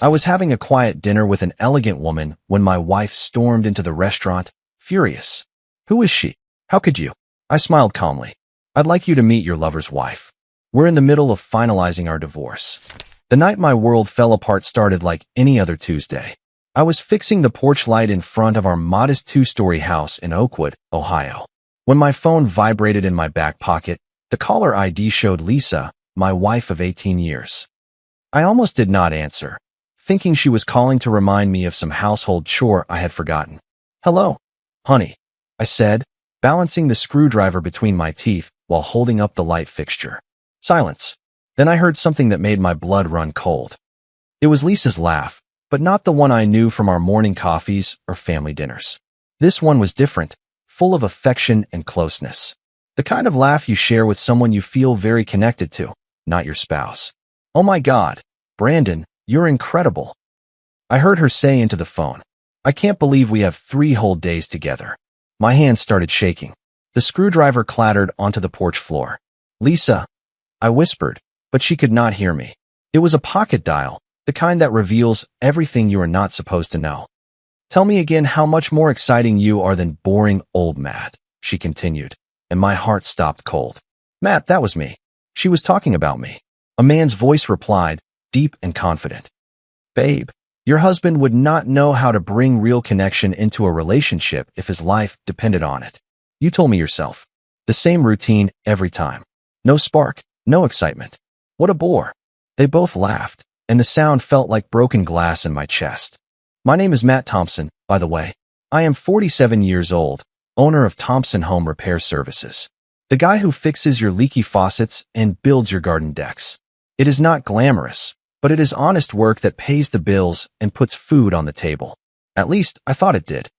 I was having a quiet dinner with an elegant woman when my wife stormed into the restaurant, furious. "Who is she? How could you?" I smiled calmly. "I'd like you to meet your lover's wife. We're in the middle of finalizing our divorce." The night my world fell apart started like any other Tuesday. I was fixing the porch light in front of our modest two-story house in Oakwood, Ohio. When my phone vibrated in my back pocket, the caller ID showed Lisa, my wife of 18 years. I almost did not answer, thinking she was calling to remind me of some household chore I had forgotten. "Hello, honey," I said, balancing the screwdriver between my teeth while holding up the light fixture. Silence. Then I heard something that made my blood run cold. It was Lisa's laugh, but not the one I knew from our morning coffees or family dinners. This one was different, full of affection and closeness. The kind of laugh you share with someone you feel very connected to, not your spouse. "Oh my God, Brandon, you're incredible," I heard her say into the phone. "I can't believe we have 3 whole days together." My hands started shaking. The screwdriver clattered onto the porch floor. "Lisa," I whispered, but she could not hear me. It was a pocket dial, the kind that reveals everything you are not supposed to know. "Tell me again how much more exciting you are than boring old Matt," she continued, and my heart stopped cold. "Matt, that was me. She was talking about me." A man's voice replied, deep and confident. "Babe, your husband would not know how to bring real connection into a relationship if his life depended on it. You told me yourself. The same routine every time. No spark, no excitement. What a bore." They both laughed, and the sound felt like broken glass in my chest. "My name is Matt Thompson, by the way. I am 47 years old, owner of Thompson Home Repair Services. The guy who fixes your leaky faucets and builds your garden decks. It is not glamorous, but it is honest work that pays the bills and puts food on the table. At least, I thought it did."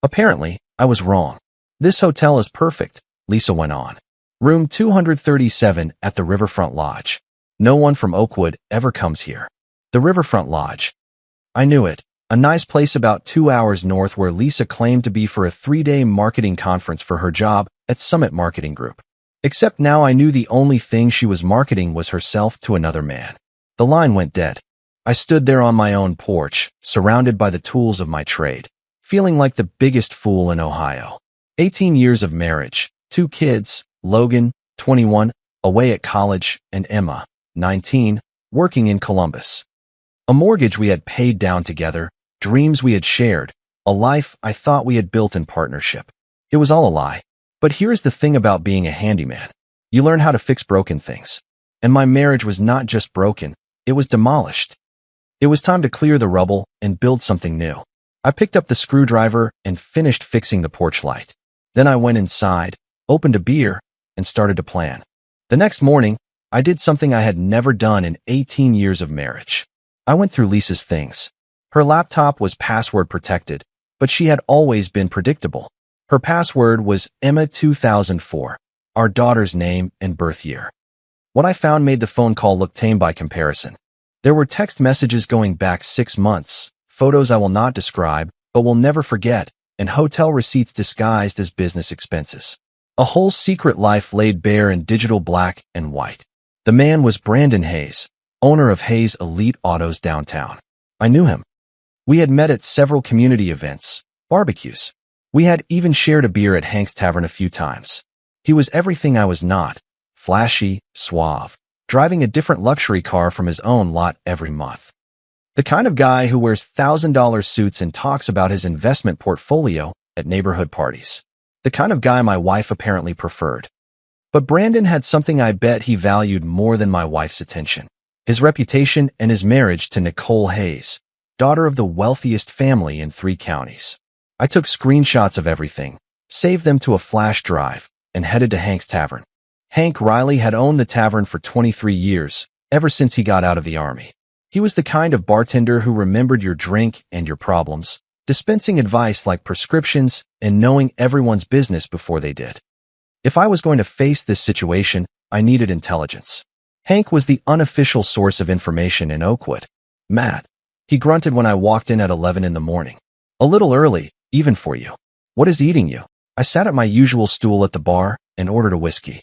Apparently, I was wrong. "This hotel is perfect," Lisa went on. "Room 237 at the Riverfront Lodge. No one from Oakwood ever comes here." The Riverfront Lodge. I knew it. A nice place about 2 hours north where Lisa claimed to be for a 3-day marketing conference for her job at Summit Marketing Group. Except now I knew the only thing she was marketing was herself to another man. The line went dead. I stood there on my own porch, surrounded by the tools of my trade, feeling like the biggest fool in Ohio. 18 years of marriage, 2 kids, Logan, 21, away at college, and Emma, 19, working in Columbus. A mortgage we had paid down together, dreams we had shared, a life I thought we had built in partnership. It was all a lie. But here's the thing about being a handyman. You learn how to fix broken things. And my marriage was not just broken, it was demolished. It was time to clear the rubble and build something new. I picked up the screwdriver and finished fixing the porch light. Then I went inside, opened a beer, and started to plan. The next morning, I did something I had never done in 18 years of marriage. I went through Lisa's things. Her laptop was password protected, but she had always been predictable. Her password was Emma 2004, our daughter's name and birth year. What I found made the phone call look tame by comparison. There were text messages going back 6 months, photos I will not describe, but will never forget, and hotel receipts disguised as business expenses. A whole secret life laid bare in digital black and white. The man was Brandon Hayes, owner of Hayes Elite Autos downtown. I knew him. We had met at several community events, barbecues. We had even shared a beer at Hank's Tavern a few times. He was everything I was not, flashy, suave, driving a different luxury car from his own lot every month. The kind of guy who wears $1,000 suits and talks about his investment portfolio at neighborhood parties. The kind of guy my wife apparently preferred. But Brandon had something I bet he valued more than my wife's attention. His reputation and his marriage to Nicole Hayes, daughter of the wealthiest family in 3 counties. I took screenshots of everything, saved them to a flash drive, and headed to Hank's Tavern. Hank Riley had owned the tavern for 23 years, ever since he got out of the Army. He was the kind of bartender who remembered your drink and your problems, dispensing advice like prescriptions and knowing everyone's business before they did. If I was going to face this situation, I needed intelligence. Hank was the unofficial source of information in Oakwood. "Matt," he grunted when I walked in at 11 in the morning. "A little early, even for you. What is eating you?" I sat at my usual stool at the bar and ordered a whiskey.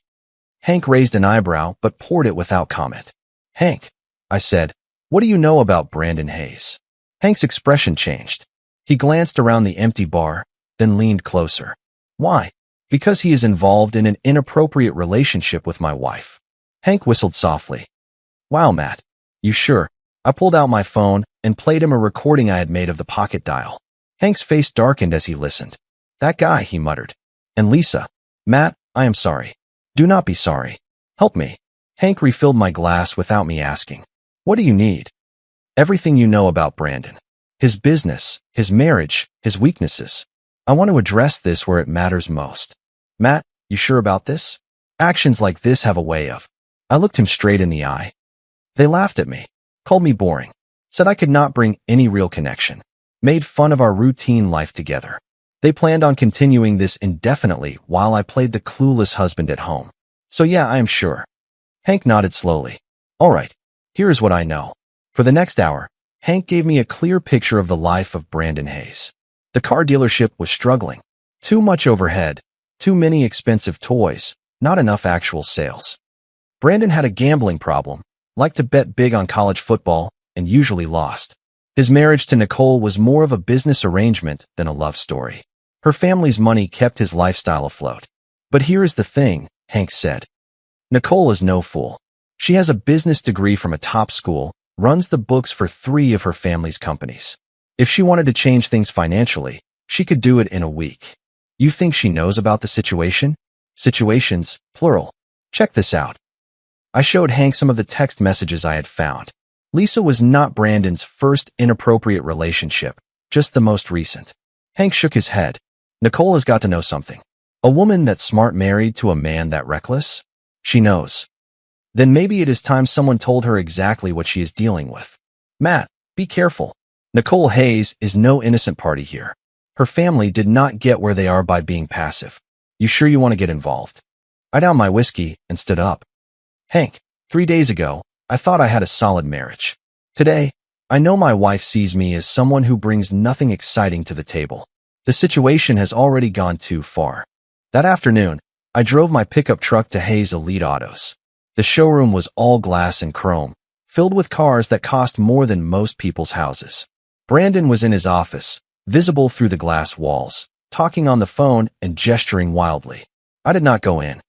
Hank raised an eyebrow but poured it without comment. "Hank," I said, What do you know about Brandon Hayes? Hank's expression changed. He glanced around the empty bar, then leaned closer. Why? Because he is involved in an inappropriate relationship with my wife. Hank whistled softly. Wow, Matt. You sure? I pulled out my phone and played him a recording I had made of the pocket dial. Hank's face darkened as he listened. That guy, he muttered. And Lisa. Matt, I am sorry. Do not be sorry. Help me. Hank refilled my glass without me asking. What do you need? Everything you know about Brandon. His business, his marriage, his weaknesses. I want to address this where it matters most. Matt, you sure about this? Actions like this have a way of. I looked him straight in the eye. They laughed at me, called me boring, said I could not bring any real connection, made fun of our routine life together. They planned on continuing this indefinitely while I played the clueless husband at home. So yeah, I am sure. Hank nodded slowly. All right, here is what I know. For the next hour, Hank gave me a clear picture of the life of Brandon Hayes. The car dealership was struggling. Too much overhead, too many expensive toys, not enough actual sales. Brandon had a gambling problem, liked to bet big on college football, and usually lost. His marriage to Nicole was more of a business arrangement than a love story. Her family's money kept his lifestyle afloat. But here is the thing, Hank said. Nicole is no fool. She has a business degree from a top school, runs the books for 3 of her family's companies. If she wanted to change things financially, she could do it in a week. You think she knows about the situation? Situations, plural. Check this out. I showed Hank some of the text messages I had found. Lisa was not Brandon's first inappropriate relationship, just the most recent. Hank shook his head. Nicole has got to know something. A woman that smart married to a man that reckless? She knows. Then maybe it is time someone told her exactly what she is dealing with. Matt, be careful. Nicole Hayes is no innocent party here. Her family did not get where they are by being passive. You sure you want to get involved? I downed my whiskey and stood up. Hank, 3 days ago, I thought I had a solid marriage. Today, I know my wife sees me as someone who brings nothing exciting to the table. The situation has already gone too far. That afternoon, I drove my pickup truck to Hayes Elite Autos. The showroom was all glass and chrome, filled with cars that cost more than most people's houses. Brandon was in his office, visible through the glass walls, talking on the phone and gesturing wildly. I did not go in.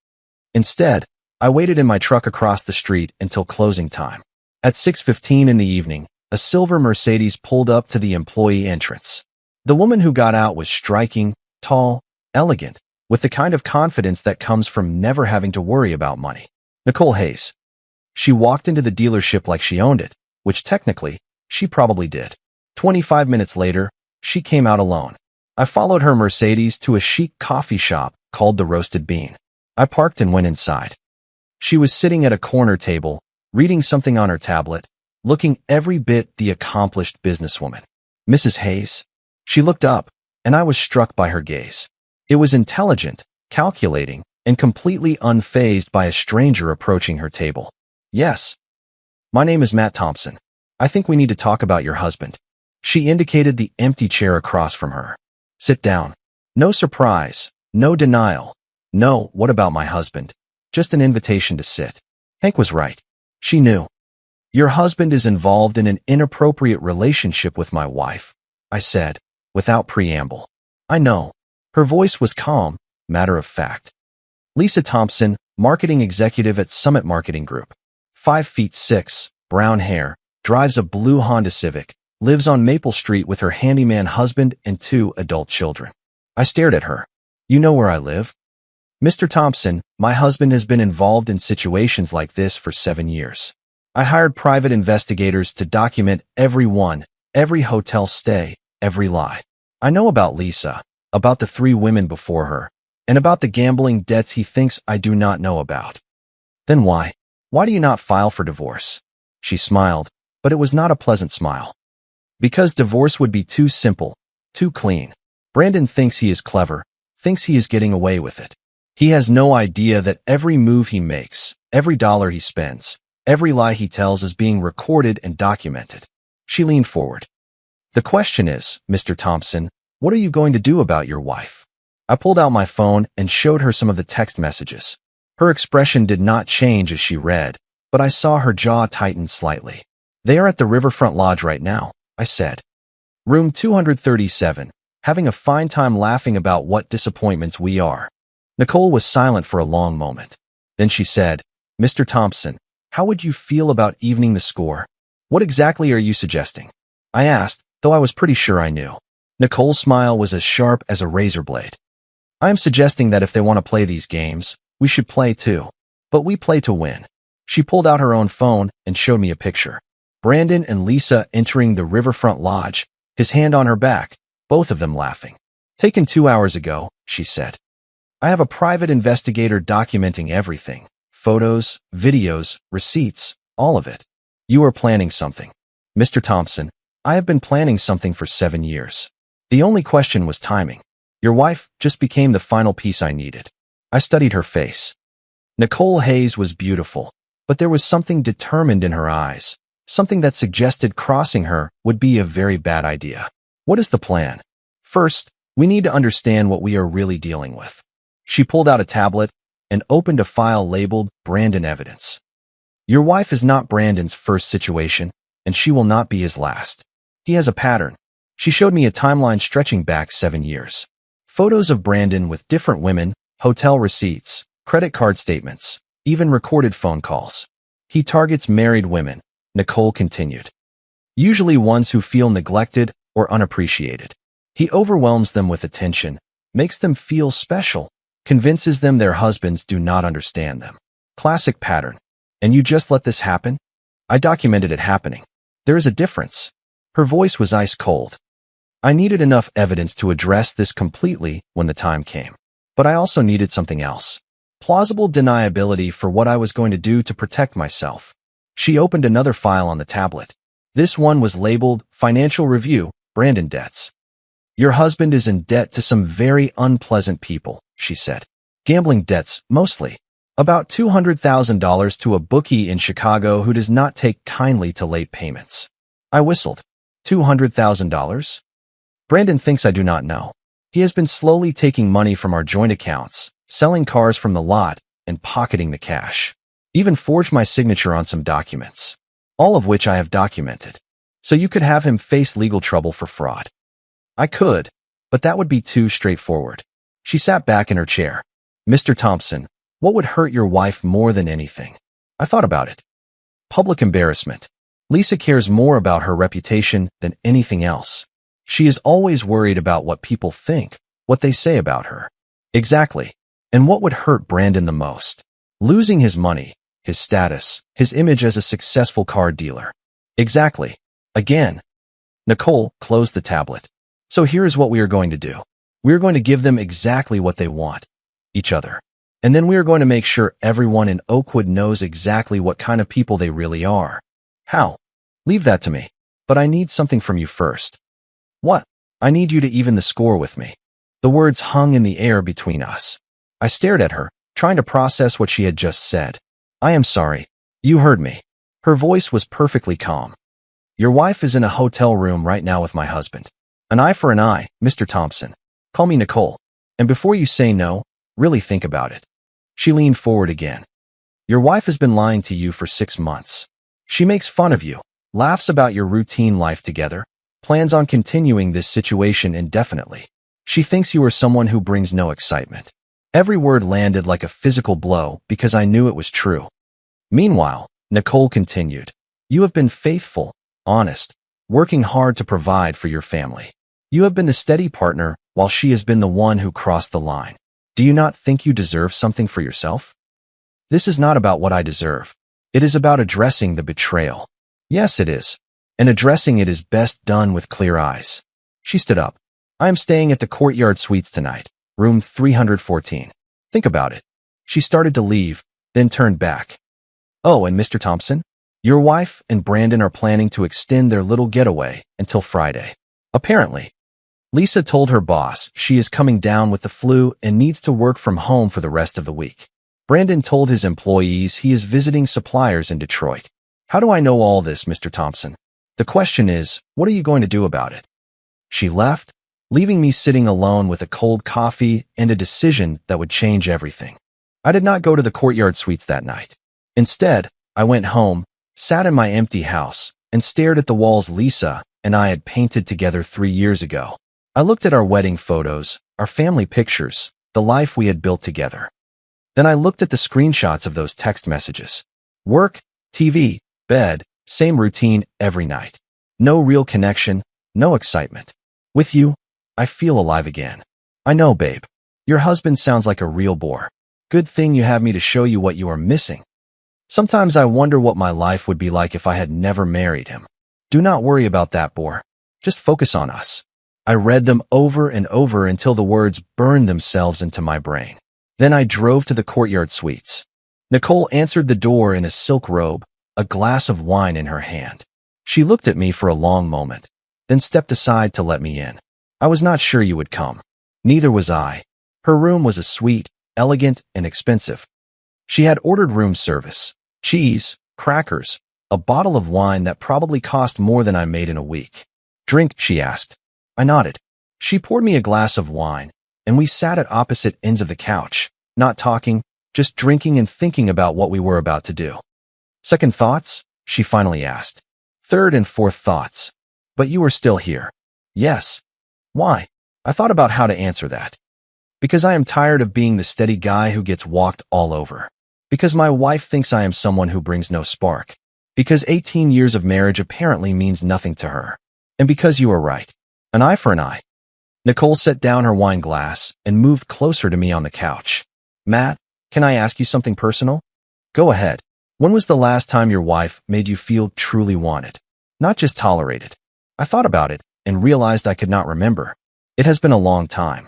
Instead, I waited in my truck across the street until closing time. At 6:15 in the evening, a silver Mercedes pulled up to the employee entrance. The woman who got out was striking, tall, elegant, with the kind of confidence that comes from never having to worry about money. Nicole Hayes. She walked into the dealership like she owned it, which technically, she probably did. 25 minutes later, she came out alone. I followed her Mercedes to a chic coffee shop called the Roasted Bean. I parked and went inside. She was sitting at a corner table, reading something on her tablet, looking every bit the accomplished businesswoman. Mrs. Hayes. She looked up, and I was struck by her gaze. It was intelligent, calculating, and completely unfazed by a stranger approaching her table. Yes. My name is Matt Thompson. I think we need to talk about your husband. She indicated the empty chair across from her. Sit down. No surprise, no denial. No, what about my husband? Just an invitation to sit. Hank was right. She knew. Your husband is involved in an inappropriate relationship with my wife, I said, without preamble. I know. Her voice was calm, matter of fact. Lisa Thompson, marketing executive at Summit Marketing Group. 5'6", brown hair, drives a blue Honda Civic, lives on Maple Street with her handyman husband and 2 adult children. I stared at her. You know where I live? Mr. Thompson, my husband has been involved in situations like this for 7 years. I hired private investigators to document every hotel stay, every lie. I know about Lisa, about the 3 women before her, and about the gambling debts he thinks I do not know about. Then why? Why do you not file for divorce? She smiled, but it was not a pleasant smile. Because divorce would be too simple, too clean. Brandon thinks he is clever, thinks he is getting away with it. He has no idea that every move he makes, every dollar he spends, every lie he tells is being recorded and documented. She leaned forward. The question is, Mr. Thompson, what are you going to do about your wife? I pulled out my phone and showed her some of the text messages. Her expression did not change as she read, but I saw her jaw tighten slightly. They are at the Riverfront Lodge right now, I said. Room 237, having a fine time laughing about what disappointments we are. Nicole was silent for a long moment. Then she said, Mr. Thompson, how would you feel about evening the score? What exactly are you suggesting? I asked, though I was pretty sure I knew. Nicole's smile was as sharp as a razor blade. I am suggesting that if they want to play these games, we should play too. But we play to win. She pulled out her own phone and showed me a picture. Brandon and Lisa entering the Riverfront Lodge, his hand on her back, both of them laughing. Taken 2 hours ago, she said. I have a private investigator documenting everything. Photos, videos, receipts, all of it. You are planning something. Mr. Thompson, I have been planning something for 7 years. The only question was timing. Your wife just became the final piece I needed. I studied her face. Nicole Hayes was beautiful, but there was something determined in her eyes, something that suggested crossing her would be a very bad idea. What is the plan? First, we need to understand what we are really dealing with. She pulled out a tablet and opened a file labeled Brandon Evidence. Your wife is not Brandon's first situation, and she will not be his last. He has a pattern. She showed me a timeline stretching back 7 years. Photos of Brandon with different women, hotel receipts, credit card statements, even recorded phone calls. He targets married women, Nicole continued. Usually ones who feel neglected or unappreciated. He overwhelms them with attention, makes them feel special, convinces them their husbands do not understand them. Classic pattern. And you just let this happen? I documented it happening. There is a difference. Her voice was ice cold. I needed enough evidence to address this completely when the time came. But I also needed something else. Plausible deniability for what I was going to do to protect myself. She opened another file on the tablet. This one was labeled Financial Review, Brandon Debts. Your husband is in debt to some very unpleasant people, she said. Gambling debts, mostly. About $200,000 to a bookie in Chicago who does not take kindly to late payments. I whistled. $200,000? Brandon thinks I do not know. He has been slowly taking money from our joint accounts, selling cars from the lot, and pocketing the cash. Even forged my signature on some documents. All of which I have documented. So you could have him face legal trouble for fraud. I could, but that would be too straightforward. She sat back in her chair. Mr. Thompson, what would hurt your wife more than anything? I thought about it. Public embarrassment. Lisa cares more about her reputation than anything else. She is always worried about what people think, what they say about her. Exactly. And what would hurt Brandon the most? Losing his money, his status, his image as a successful car dealer. Exactly. Again. Nicole closed the tablet. So here's what we are going to do. We are going to give them exactly what they want. Each other. And then we are going to make sure everyone in Oakwood knows exactly what kind of people they really are. How? Leave that to me. But I need something from you first. What? I need you to even the score with me. The words hung in the air between us. I stared at her, trying to process what she had just said. I am sorry. You heard me. Her voice was perfectly calm. Your wife is in a hotel room right now with my husband. An eye for an eye, Mr. Thompson. Call me Nicole. And before you say no, really think about it. She leaned forward again. Your wife has been lying to you for 6 months. She makes fun of you, laughs about your routine life together, plans on continuing this situation indefinitely. She thinks you are someone who brings no excitement. Every word landed like a physical blow because I knew it was true. Meanwhile, Nicole continued. You have been faithful, honest, working hard to provide for your family. You have been the steady partner while she has been the one who crossed the line. Do you not think you deserve something for yourself? This is not about what I deserve. It is about addressing the betrayal. Yes, it is. And addressing it is best done with clear eyes. She stood up. I am staying at the Courtyard Suites tonight, room 314. Think about it. She started to leave, then turned back. Oh, and Mr. Thompson? Your wife and Brandon are planning to extend their little getaway until Friday. Apparently. Lisa told her boss she is coming down with the flu and needs to work from home for the rest of the week. Brandon told his employees he is visiting suppliers in Detroit. How do I know all this, Mr. Thompson? The question is, what are you going to do about it? She left, leaving me sitting alone with a cold coffee and a decision that would change everything. I did not go to the Courtyard Suites that night. Instead, I went home, sat in my empty house, and stared at the walls Lisa and I had painted together 3 years ago. I looked at our wedding photos, our family pictures, the life we had built together. Then I looked at the screenshots of those text messages. Work, TV, bed, same routine every night. No real connection, no excitement. With you, I feel alive again. I know, babe. Your husband sounds like a real bore. Good thing you have me to show you what you are missing. Sometimes I wonder what my life would be like if I had never married him. Do not worry about that, bore. Just focus on us. I read them over and over until the words burned themselves into my brain. Then I drove to the courtyard suites. Nicole answered the door in a silk robe, a glass of wine in her hand. She looked at me for a long moment, then stepped aside to let me in. I was not sure you would come. Neither was I. Her room was a suite, elegant and expensive. She had ordered room service, cheese, crackers, a bottle of wine that probably cost more than I made in a week. Drink, she asked. I nodded. She poured me a glass of wine, and we sat at opposite ends of the couch, not talking, just drinking and thinking about what we were about to do. Second thoughts? She finally asked. Third and fourth thoughts. But you are still here. Yes. Why? I thought about how to answer that. Because I am tired of being the steady guy who gets walked all over. Because my wife thinks I am someone who brings no spark. Because 18 years of marriage apparently means nothing to her. And because you are right. An eye for an eye. Nicole set down her wine glass and moved closer to me on the couch. Matt, can I ask you something personal? Go ahead. When was the last time your wife made you feel truly wanted? Not just tolerated. I thought about it and realized I could not remember. It has been a long time.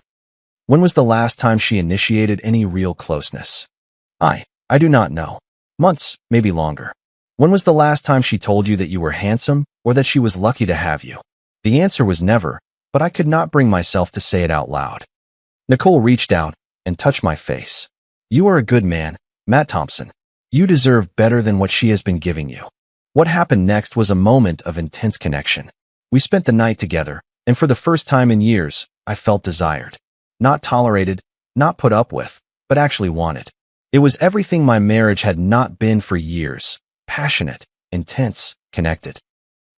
When was the last time she initiated any real closeness? I do not know. Months, maybe longer. When was the last time she told you that you were handsome or that she was lucky to have you? The answer was never, but I could not bring myself to say it out loud. Nicole reached out and touched my face. You are a good man, Matt Thompson. You deserve better than what she has been giving you. What happened next was a moment of intense connection. We spent the night together, and for the first time in years, I felt desired. Not tolerated, not put up with, but actually wanted. It was everything my marriage had not been for years. Passionate, intense, connected.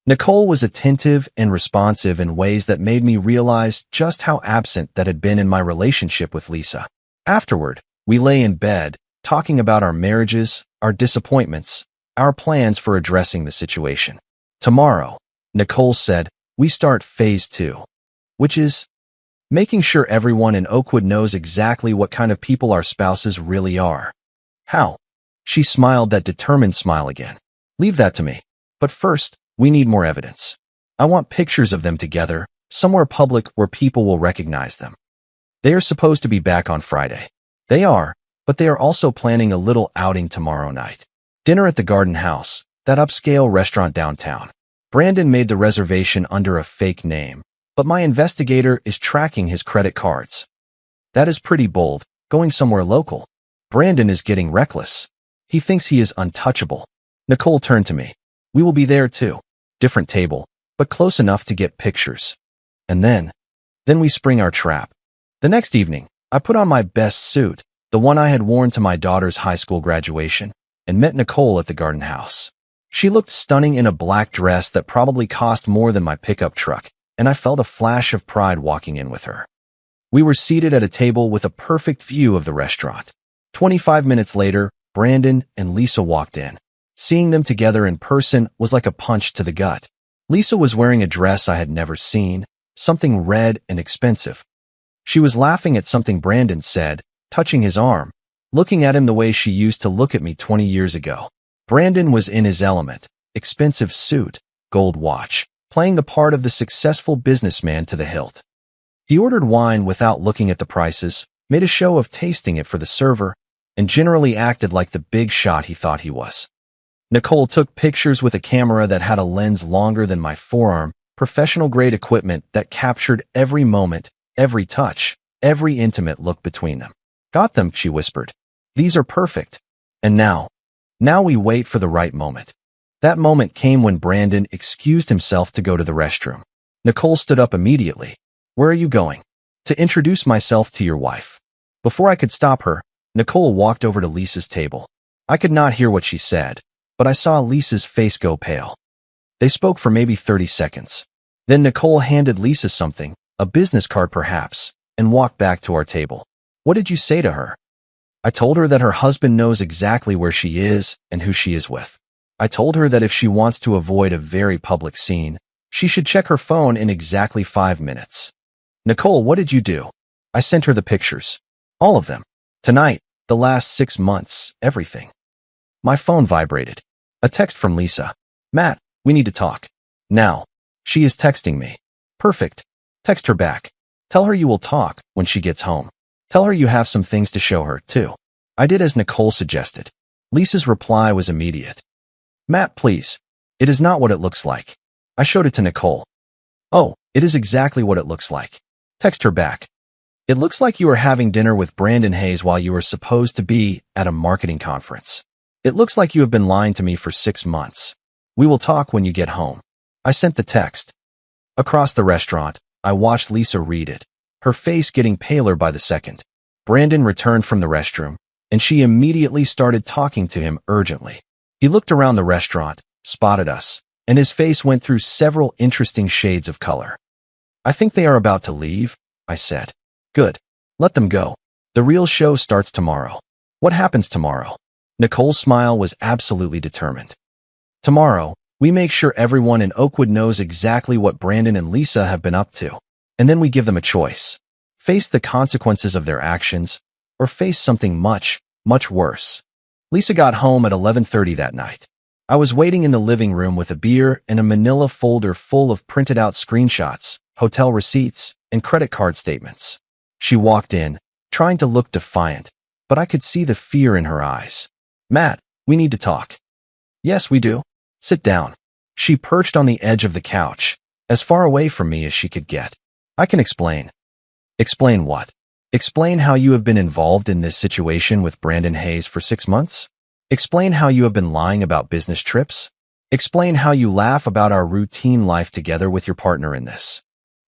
Nicole was attentive and responsive in ways that made me realize just how absent that had been in my relationship with Lisa. Afterward, we lay in bed, talking about our marriages, our disappointments, our plans for addressing the situation. Tomorrow, Nicole said, we start phase 2, which is making sure everyone in Oakwood knows exactly what kind of people our spouses really are. How? She smiled that determined smile again. Leave that to me. But first, we need more evidence. I want pictures of them together, somewhere public where people will recognize them. They are supposed to be back on Friday. They are, but they are also planning a little outing tomorrow night. Dinner at the Garden House, that upscale restaurant downtown. Brandon made the reservation under a fake name, but my investigator is tracking his credit cards. That is pretty bold, going somewhere local. Brandon is getting reckless. He thinks he is untouchable. Nicole turned to me. We will be there too. Different table, but close enough to get pictures. And then we spring our trap. The next evening, I put on my best suit, the one I had worn to my daughter's high school graduation, and met Nicole at the Garden House. She looked stunning in a black dress that probably cost more than my pickup truck, and I felt a flash of pride walking in with her. We were seated at a table with a perfect view of the restaurant. 25 minutes later, Brandon and Lisa walked in. Seeing them together in person was like a punch to the gut. Lisa was wearing a dress I had never seen, something red and expensive. She was laughing at something Brandon said, touching his arm, looking at him the way she used to look at me 20 years ago. Brandon was in his element, expensive suit, gold watch, playing the part of the successful businessman to the hilt. He ordered wine without looking at the prices, made a show of tasting it for the server, and generally acted like the big shot he thought he was. Nicole took pictures with a camera that had a lens longer than my forearm, professional-grade equipment that captured every moment, every touch, every intimate look between them. Got them, she whispered. These are perfect. And now we wait for the right moment. That moment came when Brandon excused himself to go to the restroom. Nicole stood up immediately. Where are you going? To introduce myself to your wife. Before I could stop her, Nicole walked over to Lisa's table. I could not hear what she said, but I saw Lisa's face go pale. They spoke for maybe 30 seconds. Then Nicole handed Lisa something, a business card perhaps, and walked back to our table. What did you say to her? I told her that her husband knows exactly where she is and who she is with. I told her that if she wants to avoid a very public scene, she should check her phone in exactly 5 minutes. Nicole, what did you do? I sent her the pictures. All of them. Tonight, the last 6 months, everything. My phone vibrated. A text from Lisa. Matt, we need to talk. Now. She is texting me. Perfect. Text her back. Tell her you will talk when she gets home. Tell her you have some things to show her, too. I did as Nicole suggested. Lisa's reply was immediate. Matt, please. It is not what it looks like. I showed it to Nicole. Oh, it is exactly what it looks like. Text her back. It looks like you are having dinner with Brandon Hayes while you are supposed to be at a marketing conference. It looks like you have been lying to me for 6 months. We will talk when you get home. I sent the text. Across the restaurant, I watched Lisa read it, her face getting paler by the second. Brandon returned from the restroom, and she immediately started talking to him urgently. He looked around the restaurant, spotted us, and his face went through several interesting shades of color. I think they are about to leave, I said. Good. Let them go. The real show starts tomorrow. What happens tomorrow? Nicole's smile was absolutely determined. Tomorrow, we make sure everyone in Oakwood knows exactly what Brandon and Lisa have been up to, and then we give them a choice. Face the consequences of their actions, or face something much, much worse. Lisa got home at 11:30 that night. I was waiting in the living room with a beer and a manila folder full of printed out screenshots, hotel receipts, and credit card statements. She walked in, trying to look defiant, but I could see the fear in her eyes. Matt, we need to talk. Yes, we do. Sit down. She perched on the edge of the couch, as far away from me as she could get. I can explain. Explain what? Explain how you have been involved in this situation with Brandon Hayes for 6 months? Explain how you have been lying about business trips? Explain how you laugh about our routine life together with your partner in this.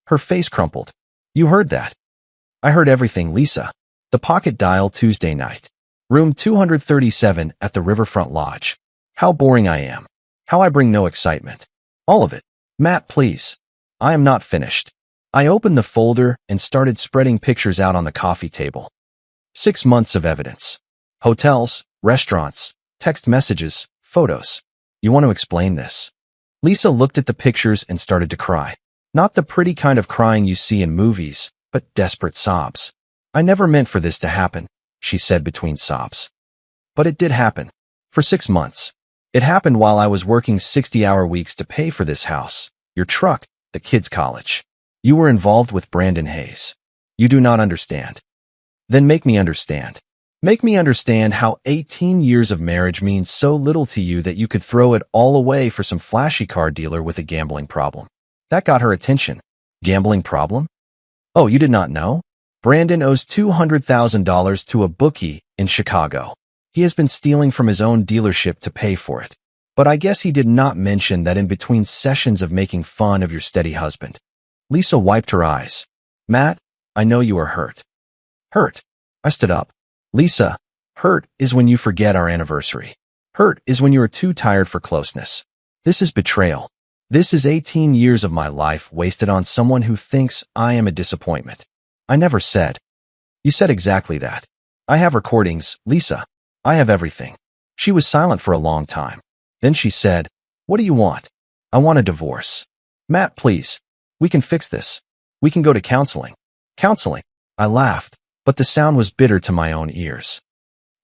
Her face crumpled. You heard that. I heard everything, Lisa. The pocket dial Tuesday night. Room 237 at the Riverfront Lodge. How boring I am. How I bring no excitement. All of it. Matt, please. I am not finished. I opened the folder and started spreading pictures out on the coffee table. 6 months of evidence. Hotels, restaurants, text messages, photos. You want to explain this? Lisa looked at the pictures and started to cry. Not the pretty kind of crying you see in movies, but desperate sobs. I never meant for this to happen, she said between sobs. But it did happen. For 6 months. It happened while I was working 60-hour weeks to pay for this house, your truck, the kids' college. You were involved with Brandon Hayes. You do not understand. Then make me understand. Make me understand how 18 years of marriage means so little to you that you could throw it all away for some flashy car dealer with a gambling problem. That got her attention. Gambling problem? Oh, you did not know? Brandon owes $200,000 to a bookie in Chicago. He has been stealing from his own dealership to pay for it. But I guess he did not mention that in between sessions of making fun of your steady husband. Lisa wiped her eyes. Matt, I know you are hurt. Hurt? I stood up. Lisa, hurt is when you forget our anniversary. Hurt is when you are too tired for closeness. This is betrayal. This is 18 years of my life wasted on someone who thinks I am a disappointment. I never said. You said exactly that. I have recordings, Lisa. I have everything. She was silent for a long time. Then she said, What do you want? I want a divorce. Matt, please. We can fix this. We can go to counseling. Counseling. I laughed, but the sound was bitter to my own ears.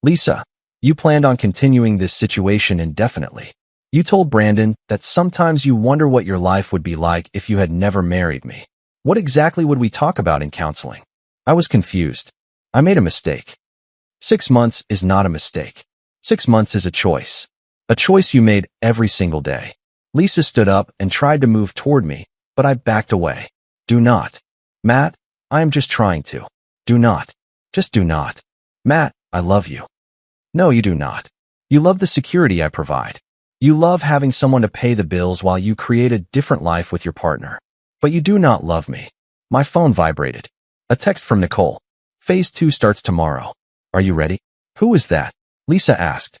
Lisa, you planned on continuing this situation indefinitely. You told Brandon that sometimes you wonder what your life would be like if you had never married me. What exactly would we talk about in counseling? I was confused. I made a mistake. 6 months is not a mistake. 6 months is a choice. A choice you made every single day. Lisa stood up and tried to move toward me, but I backed away. Do not. Matt, I am just trying to. Do not. Just do not. Matt, I love you. No, you do not. You love the security I provide. You love having someone to pay the bills while you create a different life with your partner. But you do not love me. My phone vibrated. A text from Nicole. Phase 2 starts tomorrow. Are you ready? Who is that? Lisa asked.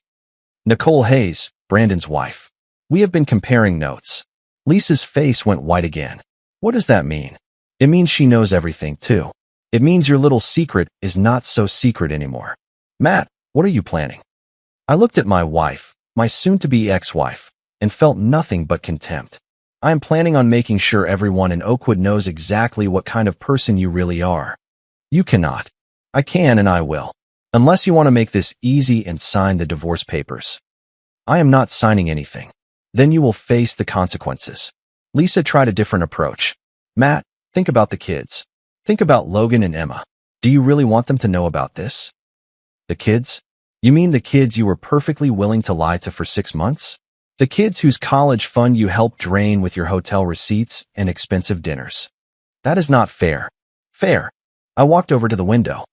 Nicole Hayes, Brandon's wife. We have been comparing notes. Lisa's face went white again. What does that mean? It means she knows everything, too. It means your little secret is not so secret anymore. Matt, what are you planning? I looked at my wife, my soon-to-be ex-wife, and felt nothing but contempt. I am planning on making sure everyone in Oakwood knows exactly what kind of person you really are. You cannot. I can and I will. Unless you want to make this easy and sign the divorce papers. I am not signing anything. Then you will face the consequences. Lisa tried a different approach. Matt, think about the kids. Think about Logan and Emma. Do you really want them to know about this? The kids? You mean the kids you were perfectly willing to lie to for 6 months? The kids whose college fund you helped drain with your hotel receipts and expensive dinners. That is not fair. Fair. I walked over to the window.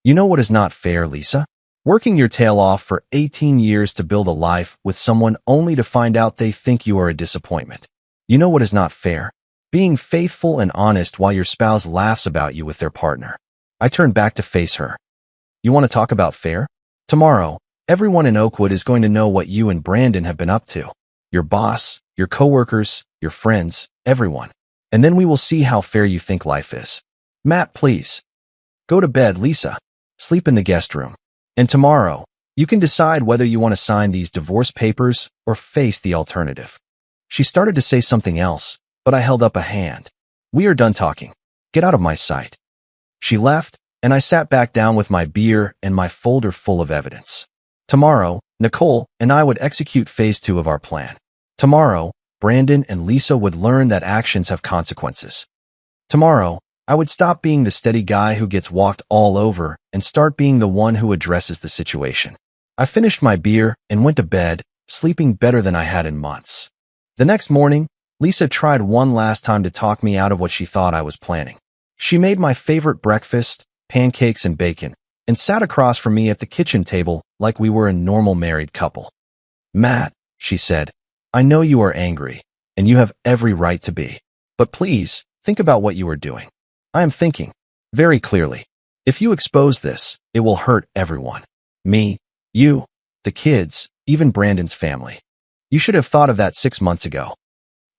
You know what is not fair, Lisa? Working your tail off for 18 years to build a life with someone only to find out they think you are a disappointment. You know what is not fair? Being faithful and honest while your spouse laughs about you with their partner. I turned back to face her. You want to talk about fair? Tomorrow, everyone in Oakwood is going to know what you and Brandon have been up to. Your boss, your coworkers, your friends, everyone. And then we will see how fair you think life is. Matt, please. Go to bed, Lisa. Sleep in the guest room. And tomorrow, you can decide whether you want to sign these divorce papers or face the alternative. She started to say something else, but I held up a hand. We are done talking. Get out of my sight. She left, and I sat back down with my beer and my folder full of evidence. Tomorrow, Nicole and I would execute phase 2 of our plan. Tomorrow, Brandon and Lisa would learn that actions have consequences. Tomorrow, I would stop being the steady guy who gets walked all over and start being the one who addresses the situation. I finished my beer and went to bed, sleeping better than I had in months. The next morning, Lisa tried one last time to talk me out of what she thought I was planning. She made my favorite breakfast, pancakes and bacon, and sat across from me at the kitchen table like we were a normal married couple. Matt, she said, I know you are angry, and you have every right to be. But please, think about what you are doing. I am thinking, very clearly. If you expose this, it will hurt everyone. Me, you, the kids, even Brandon's family. You should have thought of that 6 months ago.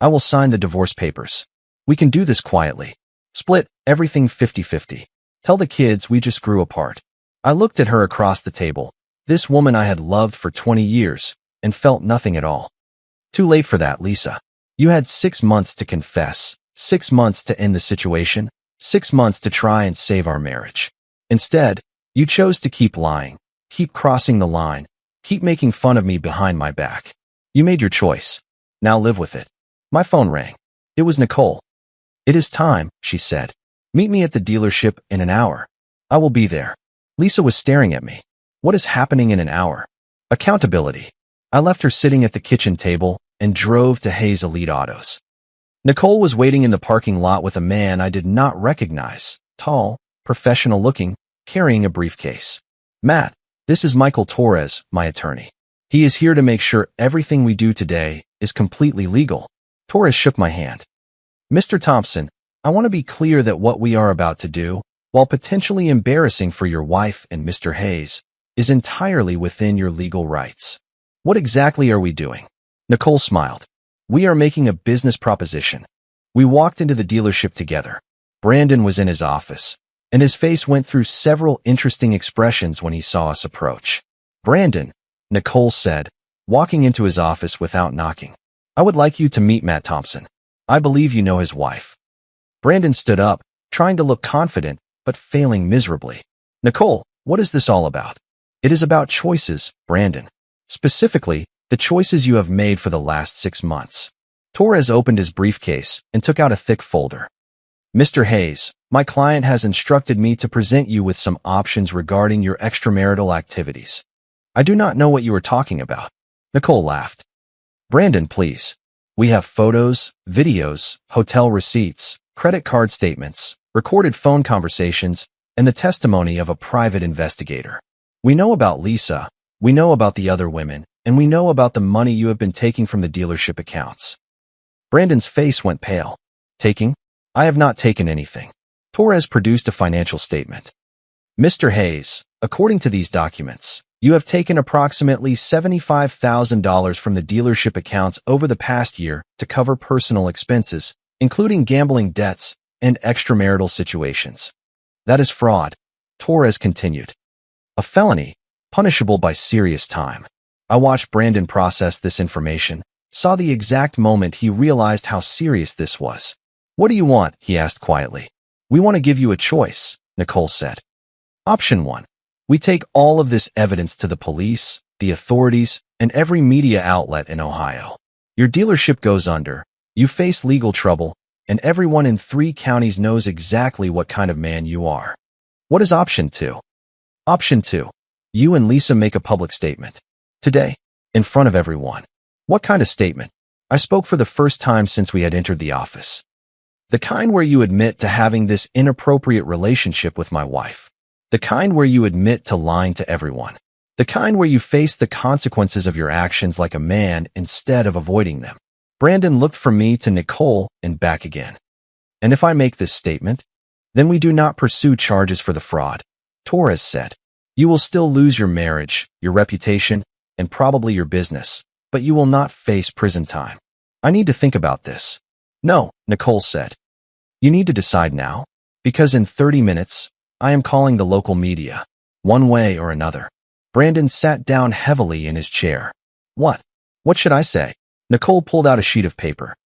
I will sign the divorce papers. We can do this quietly. Split everything 50-50. Tell the kids we just grew apart. I looked at her across the table, this woman I had loved for 20 years, and felt nothing at all. Too late for that, Lisa. You had 6 months to confess, 6 months to end the situation, 6 months to try and save our marriage. Instead, you chose to keep lying, keep crossing the line, keep making fun of me behind my back. You made your choice. Now live with it. My phone rang. It was Nicole. It is time, she said. Meet me at the dealership in an hour. I will be there. Lisa was staring at me. What is happening in an hour? Accountability. I left her sitting at the kitchen table and drove to Hayes Elite Autos. Nicole was waiting in the parking lot with a man I did not recognize, tall, professional looking, carrying a briefcase. Matt, this is Michael Torres, my attorney. He is here to make sure everything we do today is completely legal. Torres shook my hand. Mr. Thompson, I want to be clear that what we are about to do, while potentially embarrassing for your wife and Mr. Hayes, is entirely within your legal rights. What exactly are we doing? Nicole smiled. We are making a business proposition. We walked into the dealership together. Brandon was in his office, and his face went through several interesting expressions when he saw us approach. Brandon, Nicole said, walking into his office without knocking. I would like you to meet Matt Thompson. I believe you know his wife. Brandon stood up, trying to look confident, but failing miserably. Nicole, what is this all about? It is about choices, Brandon. Specifically, the choices you have made for the last 6 months. Torres opened his briefcase and took out a thick folder. Mr. Hayes, my client has instructed me to present you with some options regarding your extramarital activities. I do not know what you are talking about. Nicole laughed. Brandon, please. We have photos, videos, hotel receipts, credit card statements, recorded phone conversations, and the testimony of a private investigator. We know about Lisa, we know about the other women, and we know about the money you have been taking from the dealership accounts. Brandon's face went pale. Taking? I have not taken anything. Torres produced a financial statement. Mr. Hayes, according to these documents, You have taken approximately $75,000 from the dealership accounts over the past year to cover personal expenses, including gambling debts and extramarital situations. That is fraud, Torres continued. A felony, punishable by serious time. I watched Brandon process this information, saw the exact moment he realized how serious this was. What do you want? He asked quietly. We want to give you a choice, Nicole said. Option 1. We take all of this evidence to the police, the authorities, and every media outlet in Ohio. Your dealership goes under, you face legal trouble, and everyone in 3 counties knows exactly what kind of man you are. What is option 2? Option 2. You and Lisa make a public statement. Today, in front of everyone. What kind of statement? I spoke for the first time since we had entered the office. The kind where you admit to having this inappropriate relationship with my wife. The kind where you admit to lying to everyone. The kind where you face the consequences of your actions like a man instead of avoiding them. Brandon looked from me to Nicole and back again. And if I make this statement, then we do not pursue charges for the fraud, Torres said. You will still lose your marriage, your reputation, and probably your business, but you will not face prison time. I need to think about this. No, Nicole said. You need to decide now, because in 30 minutes, I am calling the local media, one way or another. Brandon sat down heavily in his chair. What? What should I say? Nicole pulled out a sheet of paper.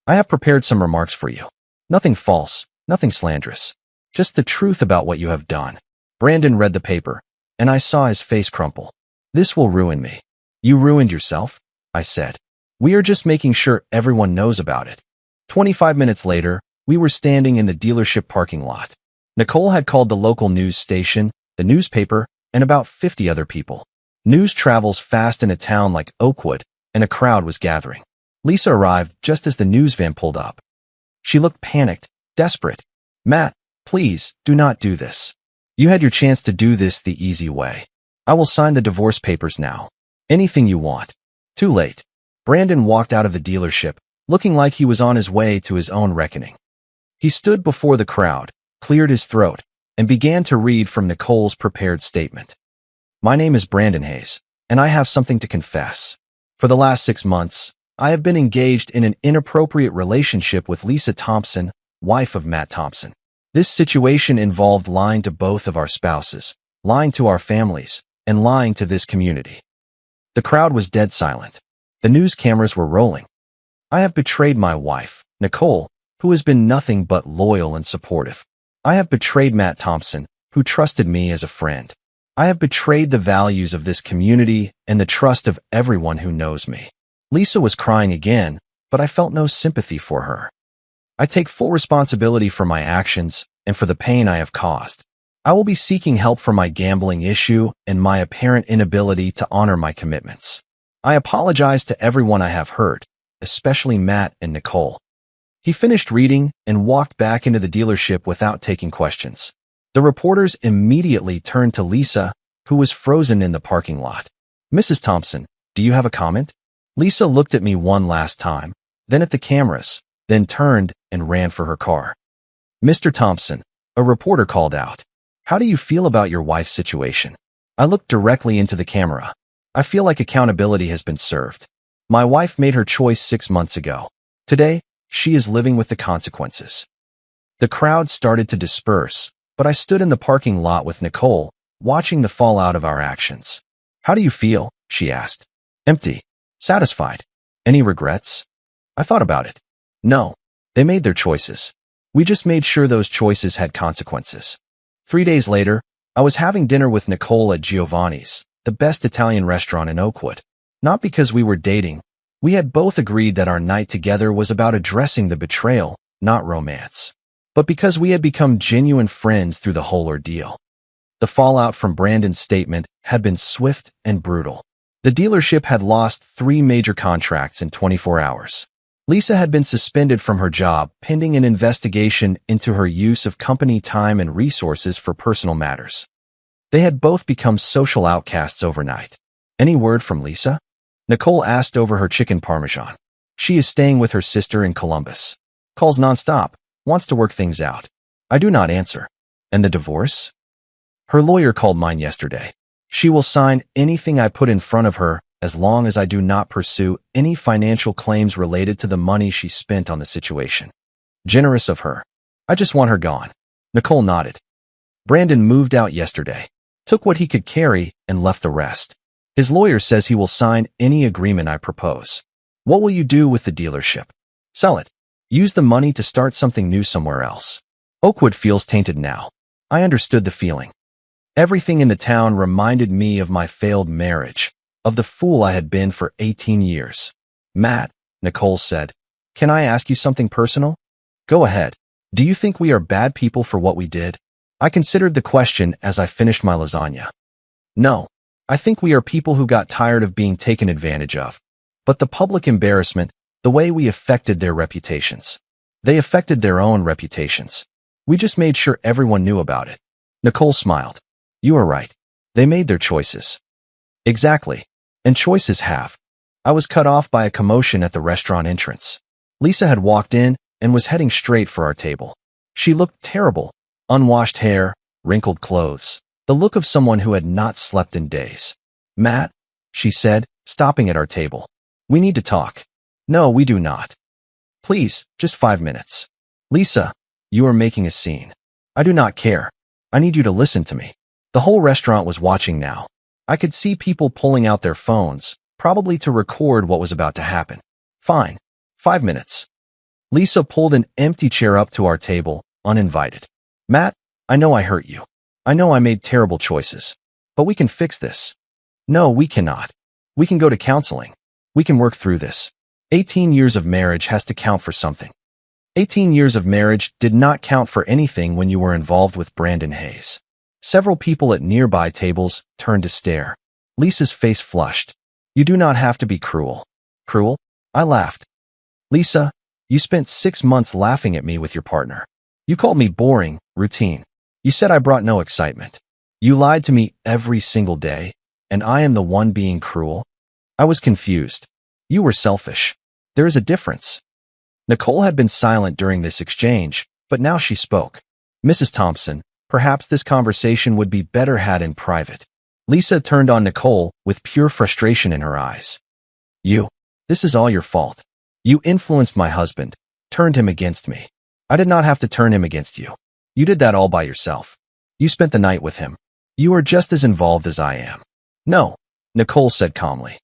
I have prepared some remarks for you. Nothing false, nothing slanderous. Just the truth about what you have done. Brandon read the paper, and I saw his face crumple. This will ruin me. You ruined yourself? I said. We are just making sure everyone knows about it. 25 minutes later, we were standing in the dealership parking lot. Nicole had called the local news station, the newspaper, and about 50 other people. News travels fast in a town like Oakwood, and a crowd was gathering. Lisa arrived just as the news van pulled up. She looked panicked, desperate. Matt, please, do not do this. You had your chance to do this the easy way. I will sign the divorce papers now. Anything you want. Too late. Brandon walked out of the dealership, looking like he was on his way to his own reckoning. He stood before the crowd, cleared his throat, and began to read from Nicole's prepared statement. My name is Brandon Hayes, and I have something to confess. For the last 6 months, I have been engaged in an inappropriate relationship with Lisa Thompson, wife of Matt Thompson. This situation involved lying to both of our spouses, lying to our families, and lying to this community. The crowd was dead silent. The news cameras were rolling. I have betrayed my wife, Nicole, who has been nothing but loyal and supportive. I have betrayed Matt Thompson, who trusted me as a friend. I have betrayed the values of this community and the trust of everyone who knows me. Lisa was crying again, but I felt no sympathy for her. I take full responsibility for my actions and for the pain I have caused. I will be seeking help for my gambling issue and my apparent inability to honor my commitments. I apologize to everyone I have hurt, especially Matt and Nicole. He finished reading and walked back into the dealership without taking questions. The reporters immediately turned to Lisa, who was frozen in the parking lot. Mrs. Thompson, do you have a comment? Lisa looked at me one last time, then at the cameras, then turned and ran for her car. Mr. Thompson, a reporter called out. How do you feel about your wife's situation? I looked directly into the camera. I feel like accountability has been served. My wife made her choice 6 months ago. Today, she is living with the consequences. The crowd started to disperse, but I stood in the parking lot with Nicole, watching the fallout of our actions. How do you feel? She asked. Empty. Satisfied. Any regrets? I thought about it. No. They made their choices. We just made sure those choices had consequences. 3 days later, I was having dinner with Nicole at Giovanni's, the best Italian restaurant in Oakwood. Not because we were dating. We had both agreed that our night together was about addressing the betrayal, not romance. But because we had become genuine friends through the whole ordeal. The fallout from Brandon's statement had been swift and brutal. The dealership had lost 3 major contracts in 24 hours. Lisa had been suspended from her job pending an investigation into her use of company time and resources for personal matters. They had both become social outcasts overnight. Any word from Lisa? Nicole asked over her chicken parmesan. She is staying with her sister in Columbus. Calls nonstop, wants to work things out. I do not answer. And the divorce? Her lawyer called mine yesterday. She will sign anything I put in front of her as long as I do not pursue any financial claims related to the money she spent on the situation. Generous of her. I just want her gone. Nicole nodded. Brandon moved out yesterday, took what he could carry, and left the rest. His lawyer says he will sign any agreement I propose. What will you do with the dealership? Sell it. Use the money to start something new somewhere else. Oakwood feels tainted now. I understood the feeling. Everything in the town reminded me of my failed marriage, of the fool I had been for 18 years. Matt, Nicole said, can I ask you something personal? Go ahead. Do you think we are bad people for what we did? I considered the question as I finished my lasagna. No, I think we are people who got tired of being taken advantage of. But the public embarrassment, the way we affected their reputations. They affected their own reputations. We just made sure everyone knew about it. Nicole smiled. You are right. They made their choices. Exactly. And choices have. I was cut off by a commotion at the restaurant entrance. Lisa had walked in and was heading straight for our table. She looked terrible. Unwashed hair, wrinkled clothes, the look of someone who had not slept in days. Matt, she said, stopping at our table. We need to talk. No, we do not. Please, just 5 minutes. Lisa, you are making a scene. I do not care. I need you to listen to me. The whole restaurant was watching now. I could see people pulling out their phones, probably to record what was about to happen. Fine. 5 minutes. Lisa pulled an empty chair up to our table, uninvited. Matt, I know I hurt you. I know I made terrible choices. But we can fix this. No, we cannot. We can go to counseling. We can work through this. 18 years of marriage has to count for something. 18 years of marriage did not count for anything when you were involved with Brandon Hayes. Several people at nearby tables turned to stare. Lisa's face flushed. You do not have to be cruel. Cruel? I laughed. Lisa, you spent 6 months laughing at me with your partner. You called me boring, routine. You said I brought no excitement. You lied to me every single day, and I am the one being cruel. I was confused. You were selfish. There is a difference. Nicole had been silent during this exchange, but now she spoke. Mrs. Thompson, perhaps this conversation would be better had in private. Lisa turned on Nicole with pure frustration in her eyes. This is all your fault. You influenced my husband, turned him against me. I did not have to turn him against you. You did that all by yourself. You spent the night with him. You are just as involved as I am. No, Nicole said calmly.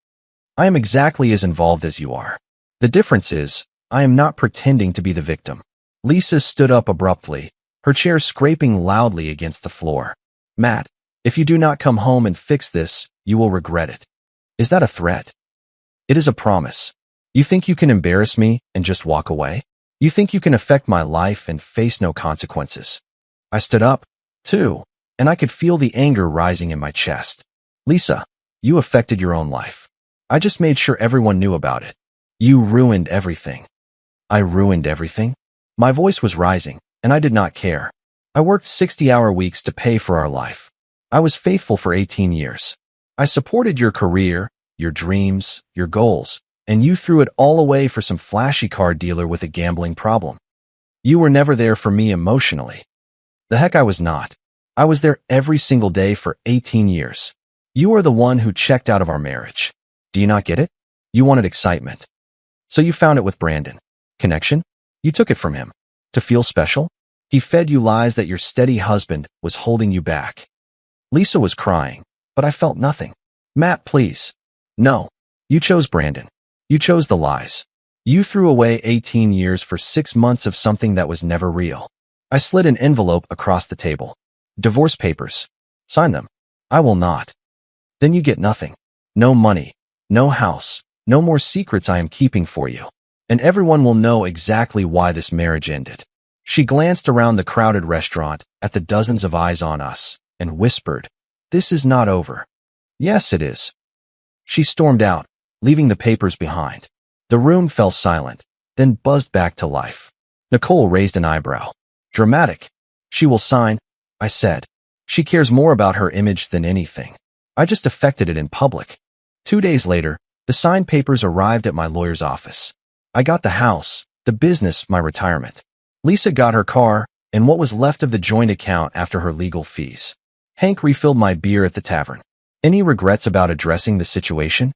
I am exactly as involved as you are. The difference is, I am not pretending to be the victim. Lisa stood up abruptly, her chair scraping loudly against the floor. Matt, if you do not come home and fix this, you will regret it. Is that a threat? It is a promise. You think you can embarrass me and just walk away? You think you can affect my life and face no consequences? I stood up, too, and I could feel the anger rising in my chest. Lisa, you affected your own life. I just made sure everyone knew about it. You ruined everything. I ruined everything? My voice was rising, and I did not care. I worked 60-hour weeks to pay for our life. I was faithful for 18 years. I supported your career, your dreams, your goals, and you threw it all away for some flashy car dealer with a gambling problem. You were never there for me emotionally. The heck I was not. I was there every single day for 18 years. You are the one who checked out of our marriage. Do you not get it? You wanted excitement. So you found it with Brandon. Connection? You took it from him. To feel special? He fed you lies that your steady husband was holding you back. Lisa was crying, but I felt nothing. Matt, please. No. You chose Brandon. You chose the lies. You threw away 18 years for 6 months of something that was never real. I slid an envelope across the table. Divorce papers. Sign them. I will not. Then you get nothing. No money. No house. No more secrets I am keeping for you. And everyone will know exactly why this marriage ended. She glanced around the crowded restaurant at the dozens of eyes on us and whispered, This is not over. Yes, it is. She stormed out, leaving the papers behind. The room fell silent, then buzzed back to life. Nicole raised an eyebrow. Dramatic. She will sign, I said. She cares more about her image than anything. I just affected it in public. 2 days later, the signed papers arrived at my lawyer's office. I got the house, the business, my retirement. Lisa got her car, and what was left of the joint account after her legal fees. Hank refilled my beer at the tavern. Any regrets about addressing the situation?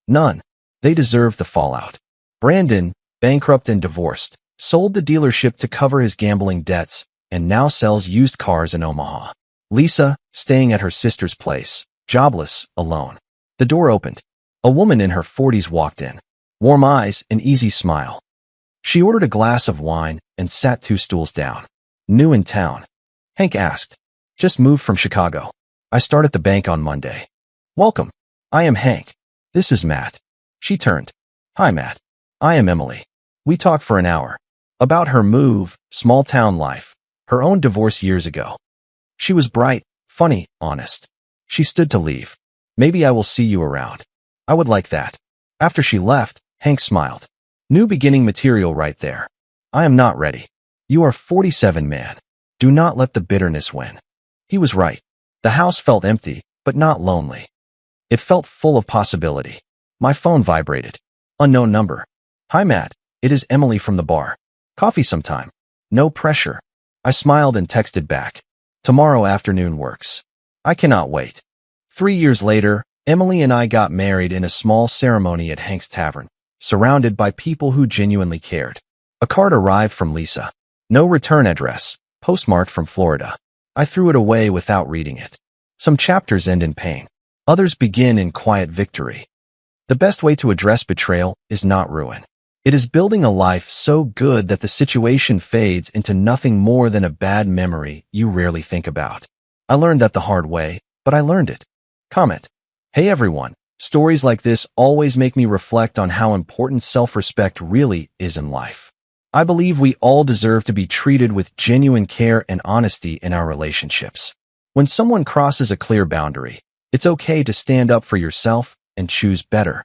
None. They deserve the fallout. Brandon, bankrupt and divorced, sold the dealership to cover his gambling debts and now sells used cars in Omaha. Lisa, staying at her sister's place, jobless, alone. The door opened. A woman in her 40s walked in. Warm eyes, an easy smile. She ordered a glass of wine and sat 2 stools down. New in town. Hank asked. Just moved from Chicago. I start at the bank on Monday. Welcome. I am Hank. This is Matt. She turned. Hi, Matt. I am Emily. We talked for an hour. About her move, small town life, her own divorce years ago. She was bright, funny, honest. She stood to leave. Maybe I will see you around. I would like that. After she left, Hank smiled. New beginning material right there. I am not ready. You are 47, man. Do not let the bitterness win. He was right. The house felt empty, but not lonely. It felt full of possibility. My phone vibrated. Unknown number. Hi, Matt. It is Emily from the bar. Coffee sometime. No pressure. I smiled and texted back. Tomorrow afternoon works. I cannot wait. 3 years later, Emily and I got married in a small ceremony at Hank's Tavern, surrounded by people who genuinely cared. A card arrived from Lisa. No return address, postmarked from Florida. I threw it away without reading it. Some chapters end in pain. Others begin in quiet victory. The best way to address betrayal is not ruin. It is building a life so good that the situation fades into nothing more than a bad memory you rarely think about. I learned that the hard way, but I learned it. Comment. Hey everyone, stories like this always make me reflect on how important self-respect really is in life. I believe we all deserve to be treated with genuine care and honesty in our relationships. When someone crosses a clear boundary, it's okay to stand up for yourself and choose better.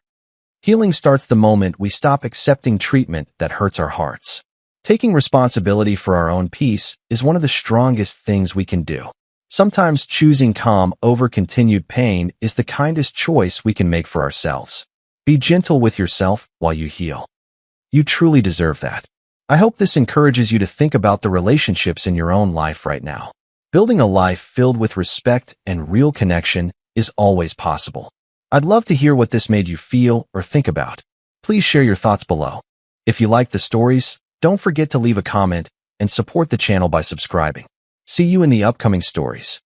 Healing starts the moment we stop accepting treatment that hurts our hearts. Taking responsibility for our own peace is one of the strongest things we can do. Sometimes choosing calm over continued pain is the kindest choice we can make for ourselves. Be gentle with yourself while you heal. You truly deserve that. I hope this encourages you to think about the relationships in your own life right now. Building a life filled with respect and real connection is always possible. I'd love to hear what this made you feel or think about. Please share your thoughts below. If you like the stories, don't forget to leave a comment and support the channel by subscribing. See you in the upcoming stories.